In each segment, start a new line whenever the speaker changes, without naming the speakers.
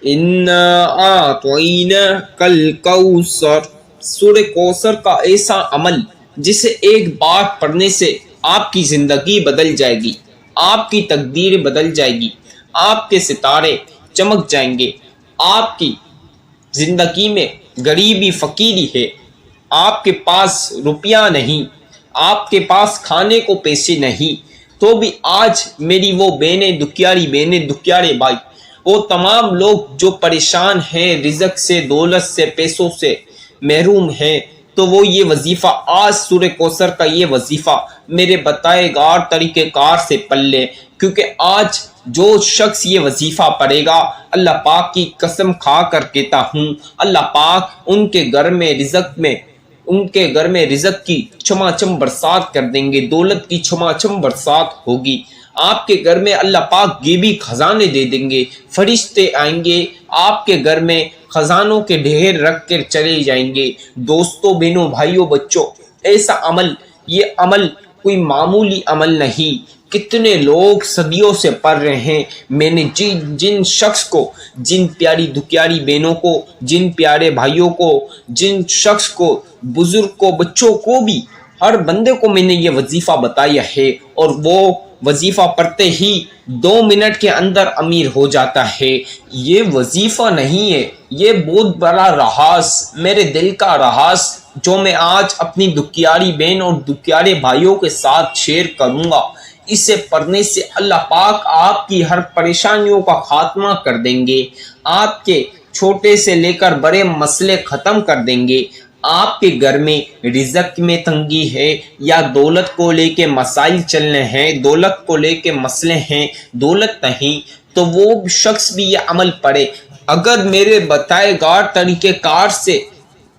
انا اعطینا کل کوثر، سورہ کوثر کا ایسا عمل جسے ایک بار پڑھنے سے آپ کی زندگی بدل جائے گی، آپ کی تقدیر بدل جائے گی، آپ کے ستارے چمک جائیں گے۔ آپ کی زندگی میں غریبی فقیری ہے، آپ کے پاس روپیہ نہیں، آپ کے پاس کھانے کو پیسے نہیں، تو بھی آج میری وہ بہنیں دکھیارے بھائی، وہ تمام لوگ جو پریشان ہیں، رزق سے، دولت سے، پیسوں سے محروم ہیں، تو وہ یہ وظیفہ آج سورہ کوثر کا یہ وظیفہ میرے بتائے گار طریقہ کار سے پڑھ لے، کیونکہ آج جو شخص یہ وظیفہ پڑھے گا، اللہ پاک کی قسم کھا کر کہتا ہوں، اللہ پاک ان کے گھر میں رزق کی چھما چھم برسات کر دیں گے، دولت کی چھما چھم برسات ہوگی۔ آپ کے گھر میں اللہ پاک غیبی خزانے دے دیں گے، فرشتے آئیں گے، آپ کے گھر میں خزانوں کے ڈھیر رکھ کر چلے جائیں گے۔ دوستوں، بہنوں، بھائیوں، بچوں، ایسا عمل، یہ عمل کوئی معمولی عمل نہیں۔ کتنے لوگ صدیوں سے پڑھ رہے ہیں۔ میں نے جن شخص کو، جن پیاری دکھیاری بہنوں کو، جن پیارے بھائیوں کو، جن شخص کو، بزرگ کو، بچوں کو بھی، ہر بندے کو میں نے یہ وظیفہ بتایا ہے، اور وہ وظیفہ پڑھتے ہی 2 منٹ کے اندر امیر ہو جاتا ہے۔ یہ وظیفہ نہیں ہے، یہ بہت بڑا راز، میرے دل کا راز، جو میں آج اپنی دکھیاری بہن اور دکھیارے بھائیوں کے ساتھ شیئر کروں گا۔ اسے پڑھنے سے اللہ پاک آپ کی ہر پریشانیوں کا خاتمہ کر دیں گے، آپ کے چھوٹے سے لے کر بڑے مسئلے ختم کر دیں گے۔ آپ کے گھر میں رزق میں تنگی ہے، یا دولت کو لے کے مسائل چلنے ہیں، دولت کو لے کے مسئلے ہیں، دولت نہیں، تو وہ شخص بھی یہ عمل پڑھے۔ اگر میرے بتائے گار طریقہ کار سے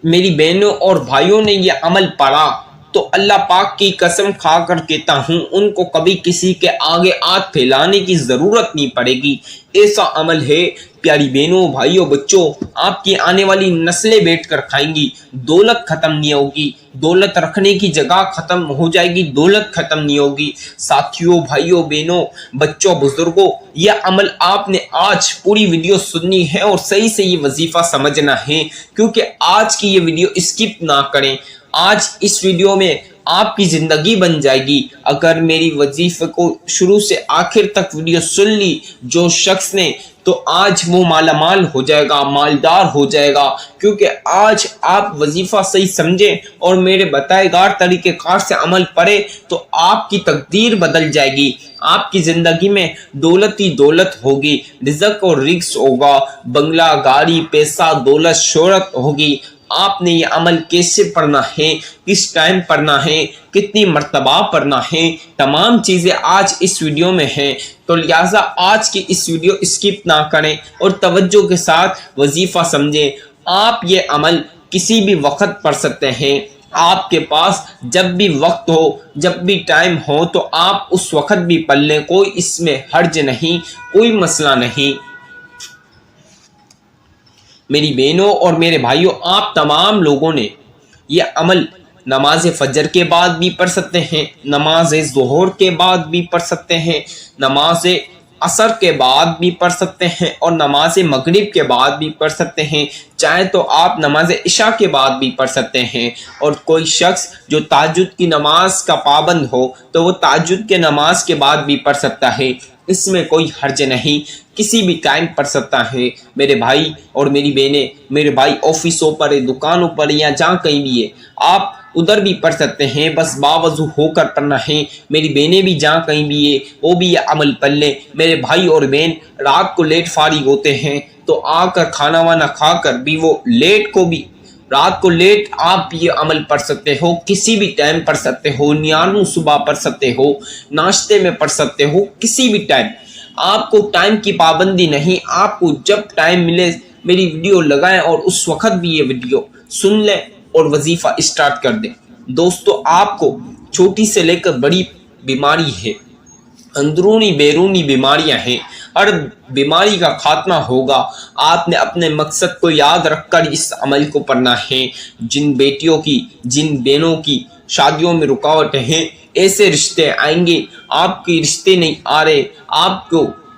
میری بہنوں اور بھائیوں نے یہ عمل پڑھا، تو اللہ پاک کی قسم کھا کر کہتا ہوں، ان کو کبھی کسی کے آگے ہاتھ پھیلانے کی ضرورت نہیں پڑے گی۔ ایسا عمل ہے، پیاری بہنوں، بھائیوں، بچوں، آپ کی آنے والی نسلیں بیٹھ کر کھائیں گی، دولت ختم نہیں ہوگی، دولت رکھنے کی جگہ ختم ہو جائے گی، دولت ختم نہیں ہوگی۔ ساتھیوں، بھائیوں، بہنوں، بچوں، بزرگوں، یہ عمل آپ نے آج پوری ویڈیو سننی ہے اور صحیح سے یہ وظیفہ سمجھنا ہے، کیونکہ آج کی یہ ویڈیو اسکپ نہ کریں۔ آج اس ویڈیو میں آپ کی زندگی بن جائے گی۔ اگر میری وظیفے کو شروع سے آخر تک ویڈیو سن لی جو شخص نے، تو آج وہ مالا مال ہو جائے گا، مالدار ہو جائے گا، کیونکہ آج آپ وظیفہ صحیح سمجھیں اور میرے بتائے گار طریقہ کار سے عمل پڑے، تو آپ کی تقدیر بدل جائے گی، آپ کی زندگی میں دولت ہی دولت ہوگی، رزق اور رزق ہوگا، بنگلہ، گاڑی، پیسہ، دولت، شہرت ہوگی۔ آپ نے یہ عمل کیسے پڑھنا ہے، کس ٹائم پڑھنا ہے، کتنی مرتبہ پڑھنا ہے، تمام چیزیں آج اس ویڈیو میں ہیں، تو لہٰذا آج کی اس ویڈیو اسکپ نہ کریں اور توجہ کے ساتھ وظیفہ سمجھیں۔ آپ یہ عمل کسی بھی وقت پڑھ سکتے ہیں، آپ کے پاس جب بھی وقت ہو، جب بھی ٹائم ہو، تو آپ اس وقت بھی پڑھ لیں، کوئی اس میں حرج نہیں، کوئی مسئلہ نہیں۔ میری بہنوں اور میرے بھائیوں، آپ تمام لوگوں نے یہ عمل نماز فجر کے بعد بھی پڑھ سکتے ہیں، نماز ظہر کے بعد بھی پڑھ سکتے ہیں، نماز عصر کے بعد بھی پڑھ سکتے ہیں، اور نماز مغرب کے بعد بھی پڑھ سکتے ہیں، چاہے تو آپ نماز عشاء کے بعد بھی پڑھ سکتے ہیں۔ اور کوئی شخص جو تہجد کی نماز کا پابند ہو، تو وہ تہجد کے نماز کے بعد بھی پڑھ سکتا ہے، اس میں کوئی حرج نہیں، کسی بھی ٹائم پڑھ سکتا ہے۔ میرے بھائی اور میری بہنیں، میرے بھائی آفسوں پر، دکانوں پر، یا جہاں کہیں بھی ہے، آپ ادھر بھی پڑھ سکتے ہیں، بس باوضو ہو کر پڑھنا ہے۔ میری بہنیں بھی جہاں کہیں بھی ہے، وہ بھی یہ عمل پڑھ لیں۔ میرے بھائی اور بہن رات کو لیٹ فارغ ہوتے ہیں، تو آ کر کھانا وانا کھا کر بھی وہ رات کو لیٹ آپ یہ عمل پڑھ سکتے ہو، کسی بھی ٹائم پڑھ سکتے ہو، نیانو صبح پڑھ سکتے ہو، ناشتے میں پڑھ سکتے ہو، کسی بھی ٹائم۔ آپ کو ٹائم کی پابندی نہیں، آپ کو جب ٹائم ملے میری ویڈیو لگائیں اور اس وقت بھی یہ ویڈیو سن لیں اور وظیفہ اسٹارٹ کر دیں۔ دوستو، آپ کو چھوٹی سے لے کر بڑی بیماری ہے، اندرونی بیرونی بیماریاں ہیں، ہر بیماری کا خاتمہ ہوگا۔ آپ نے اپنے مقصد کو یاد رکھ کر اس عمل کو پڑھنا ہے۔ جن بیٹیوں کی، جن بہنوں کی شادیوں میں رکاوٹیں ہیں، ایسے رشتے آئیں گے، آپ کے رشتے نہیں آ رہے، آپ کو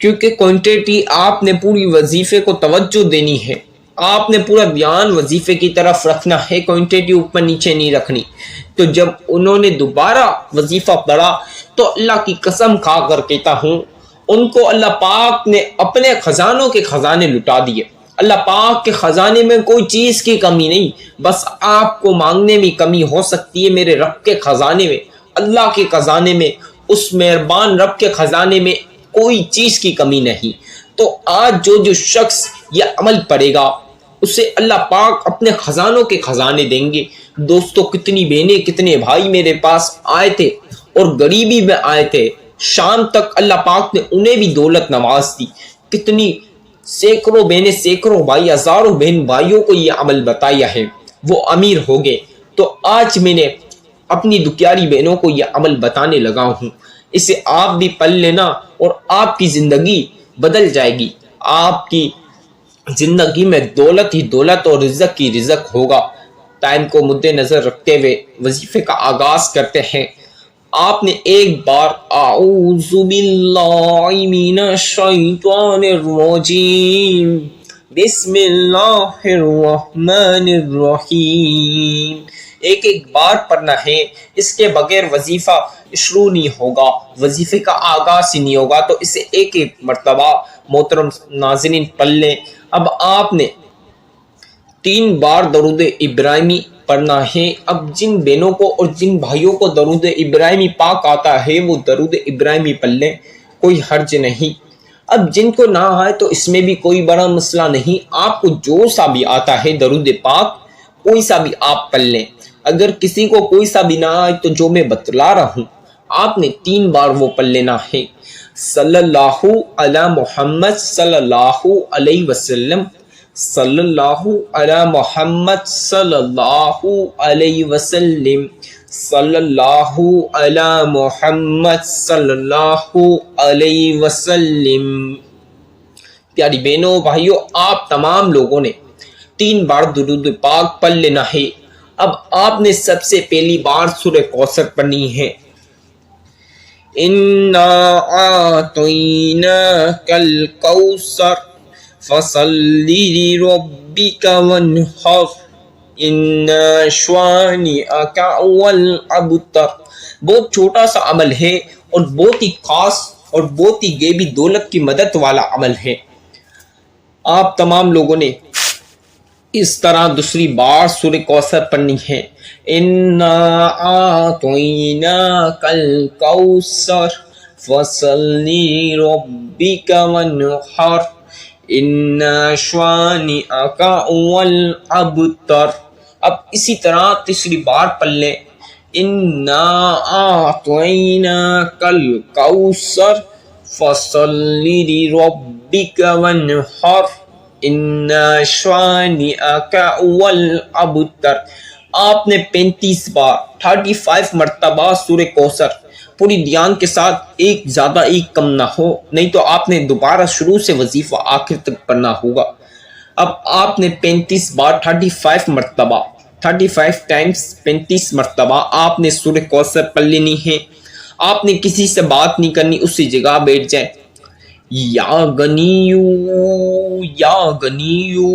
کیونکہ کوانٹیٹی آپ نے پوری وظیفے کو توجہ دینی ہے، آپ نے پورا دھیان وظیفے کی طرف رکھنا ہے، کوانٹیٹی اوپر نیچے نہیں رکھنی۔ تو جب انہوں نے دوبارہ وظیفہ پڑھا تو اللہ کی قسم کھا کر کہتا ہوں ان کو اللہ پاک نے اپنے خزانوں کے خزانے لٹا دیے۔ اللہ پاک کے خزانے میں کوئی چیز کی کمی نہیں، بس آپ کو مانگنے میں کمی ہو سکتی ہے۔ میرے رب کے خزانے میں، اللہ کے خزانے میں، اس مہربان رب کے خزانے میں کوئی چیز کی کمی نہیں۔ تو آج جو شخص یہ عمل پڑے گا اسے اللہ پاک اپنے خزانوں کے خزانے دیں گے۔ دوستو، کتنی بہنیں کتنے بھائی میرے پاس آئے تھے اور غریبی میں آئے تھے، شام تک اللہ پاک نے انہیں بھی دولت نواز دی۔ کتنی سینکڑوں بہنیں، سینکڑوں بھائی، ہزاروں بہن بھائیوں کو یہ عمل بتایا ہے، وہ امیر ہو گئے۔ تو آج میں نے اپنی دکھیاری بہنوں کو یہ عمل بتانے لگا ہوں، اسے آپ بھی پڑھ لینا اور آپ کی زندگی بدل جائے گی۔ آپ کی زندگی میں دولت ہی دولت اور رزق کی رزق ہوگا۔ ٹائم کو مد نظر رکھتے ہوئے وظیفے کا آغاز کرتے ہیں۔ آپ نے ایک بار اعوذ باللہ من الشیطان الرجیم بسم اللہ الرحمن الرحیم ایک بار پڑھنا ہے، اس کے بغیر وظیفہ شروع نہیں ہوگا، وظیفے کا آغاز ہی نہیں ہوگا۔ تو اسے ایک مرتبہ محترم ناظرین پڑھ لیں۔ اب آپ نے 3 بار درود ابراہیمی پڑھنا ہے۔ اب جن بہنوں کو اور جن بھائیوں کو درود ابراہیمی پاک آتا ہے وہ درود ابراہیمی پڑھ لیں، کوئی حرج نہیں۔ اب جن کو نہ آئے تو اس میں بھی کوئی بڑا مسئلہ نہیں، آپ کو جو سا بھی آتا ہے درود پاک کوئی سا بھی آپ پڑھ لیں۔ اگر کسی کو کوئی سا بھی نہ آئے تو جو میں بتلا رہا ہوں آپ نے 3 بار وہ پڑھ لینا ہے۔ صلی اللہ علی محمد صلی اللہ علیہ وسلم، صلی اللہ علی محمد صلی اللہ علیہ وسلم، صلی اللہ علی محمد صلی اللہ علیہ وسلم۔ پیاری بہنوں بھائیوں، آپ تمام لوگوں نے 3 بار درود پاک پڑھ لینا ہے۔ اب آپ نے سب سے پہلی بار سورہ کوثر پڑھنی ہے۔ اِنَّا أَعْطَيْنَاكَ الْكَوْثَرَ فَصَلِّ لِرَبِّكَ وَانْحَرْ إِنَّ شَانِئَكَ هُوَ الْأَبْتَرُ۔ بہت چھوٹا سا عمل ہے اور بہت ہی خاص اور بہت ہی غیبی دولت کی مدد والا عمل ہے۔ آپ تمام لوگوں نے اس طرح دوسری بار سورہ کوثر پڑھنی ہے۔ اِنَّا أَعْطَيْنَاكَ الْكَوْثَرَ فَصَلِّ لِرَبِّكَ وَانْحَرْ إِنَّ شَانِئَكَ هُوَ الْأَبْتَرُ۔ اب اسی طرح تیسری بار پڑھ لیں۔ اِنَّا أَعْطَيْنَاكَ الْكَوْثَرَ فَصَلِّ لِرَبِّكَ وَانْحَرْ إِنَّ شَانِئَكَ هُوَ الْأَبْتَرُ۔ آپ نے 35 بار 35 مرتبہ سورہ کوثر پوری دھیان کے ساتھ، ایک زیادہ ایک کم نہ ہو، نہیں تو آپ نے دوبارہ شروع سے وظیفہ آخر تک پڑھنا ہوگا۔ اب آپ نے 35 بار 35 مرتبہ 35 ٹائمز 35 مرتبہ آپ نے سورہ کوثر پڑھ لینی ہے۔ آپ نے کسی سے بات نہیں کرنی، اسی جگہ بیٹھ جائیں۔ یا غنیو یا غنیو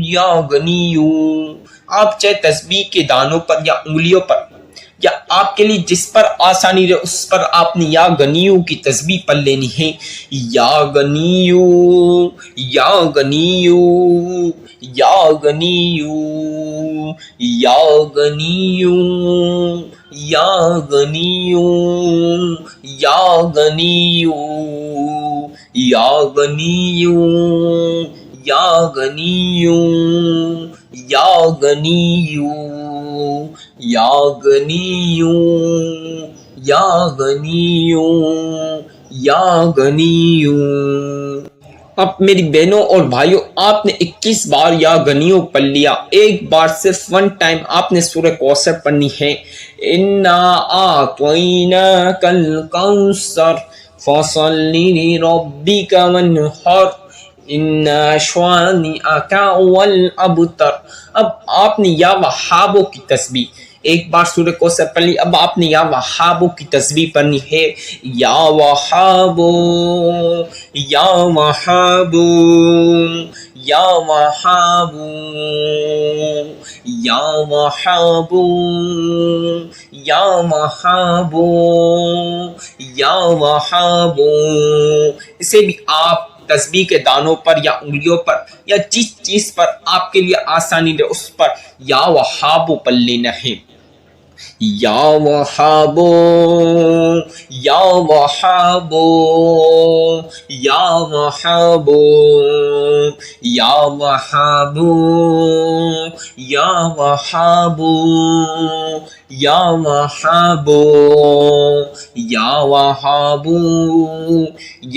یا غنیو، آپ چاہے تسبیح کے دانوں پر یا انگلیوں پر یا آپ کے لیے جس پر آسانی رہے اس پر آپ نے یا غنیو کی تسبیح پڑھ لینی ہے۔ یا غنیو یا غنیو یا غنیو یا غنیو یا غنیو یا غنیو یا غنیو یا غنیو یا غنیو یا غنیو یا غنیو یا غنیو۔ اب میری بہنوں اور بھائیوں، آپ نے 21 بار یا غنیو پڑھ لیا۔ ایک بار صرف 1 ٹائم آپ نے سورہ کوثر پڑھنی ہے۔ اِنَّا أَعْطَيْنَاكَ الْكَوْثَرَ فَصَلِّ لِرَبِّكَ وَانْحَرْ إِنَّ شَانِئَكَ هُوَ الْأَبْتَرُ۔ اب آپ نے یا وہابوں کی تسبیح ایک بار سورہ کوثر پڑھ لی. اب آپ نے یا وہابو کی تسبیح پڑھنی ہے. یا وہابو یا وہابو یا وہابو یا وہابو یا وہابو یا وہابو. اسے بھی آپ تسبیح کے دانوں پر یا انگلیوں پر یا جس چیز پر آپ کے لیے آسانی رہے اس پر یا وہابو پڑھ لینا ہے. یا وہابو یا وہابو یا وہابو یا وہابو یا وہابو یا وہابو یا وہابو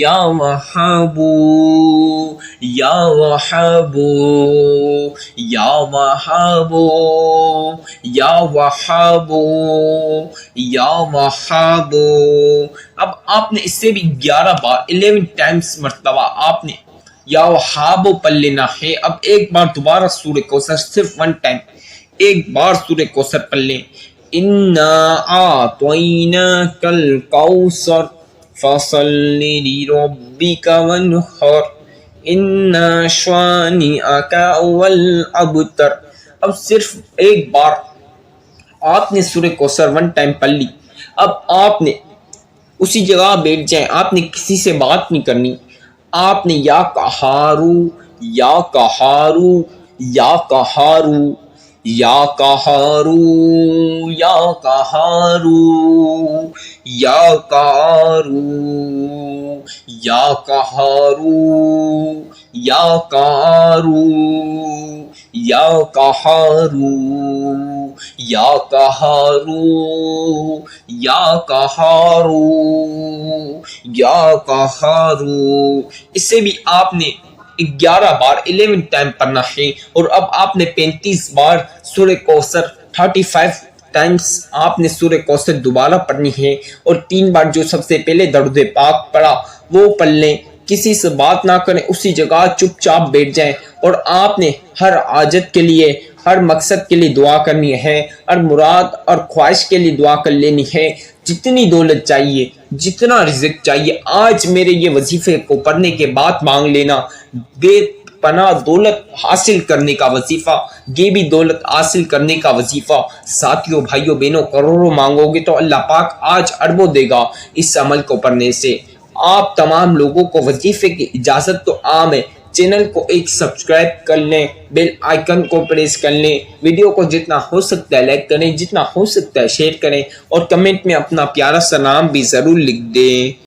یا وہابو یا وہابو یا وہابو یا وہابو یا وہابو. اب آپ نے اس سے بھی 11 بار 11 ٹائمز مرتبہ آپ نے یا وہابو پڑھ لینا ہے. اب ایک بار دوبارہ سورہ کوثر صرف 1 ٹائم ایک بار سورہ کوثر پڑھ لیں. اِنَّا أَعْطَيْنَاكَ الْكَوْثَرَ فَصَلِّ لِرَبِّكَ وَانْحَرْ إِنَّ شَانِئَكَ هُوَ الْأَبْتَرُ. اب صرف ایک بار آپ نے سورہ کوثر 1 ٹائم پڑھ لی. اب آپ نے اسی جگہ بیٹھ جائیں. آپ نے کسی سے بات نہیں کرنی. آپ نے یا قہارو یا قہارو یا قہارو یا قہارو یا قہارو یا قہارو یا قہارو یا قہارو یا قہارو یا قہارو یا قہارو یا قہارو. اس سے بھی آپ نے 11 بار 11 ٹائم پڑھنا ہے. اور اب آپ نے 35 بار سورہ کوثر 35 ٹائمز آپ نے سورہ کوثر دوبارہ پڑھنی ہے. اور 3 بار جو سب سے پہلے درود پاک پڑھا وہ پڑھ لیں. کسی سے بات نہ کریں, اسی جگہ چپ چاپ بیٹھ جائیں. اور آپ نے ہر حاجت کے لیے ہر مقصد کے لیے دعا کرنی ہے. ہر مراد اور خواہش کے لیے دعا کر لینی ہے. جتنی دولت چاہیے جتنا رزق چاہیے آج میرے یہ وظیفے کو پڑھنے کے بعد مانگ لینا. بے پناہ دولت حاصل کرنے کا وظیفہ, یہ بھی دولت حاصل کرنے کا وظیفہ. ساتھیوں بھائیوں بہنوں کروڑوں مانگو گے تو اللہ پاک آج اربوں دے گا اس عمل کو پڑھنے سے. آپ تمام لوگوں کو وظیفے کی اجازت تو عام ہے. چینل کو ایک سبسکرائب کر لیں, بیل آئیکن کو پریس کر لیں, ویڈیو کو جتنا ہو سکتا ہے لائک کریں, جتنا ہو سکتا ہے شیئر کریں, اور کمنٹ میں اپنا پیارا سا نام بھی ضرور لکھ دیں.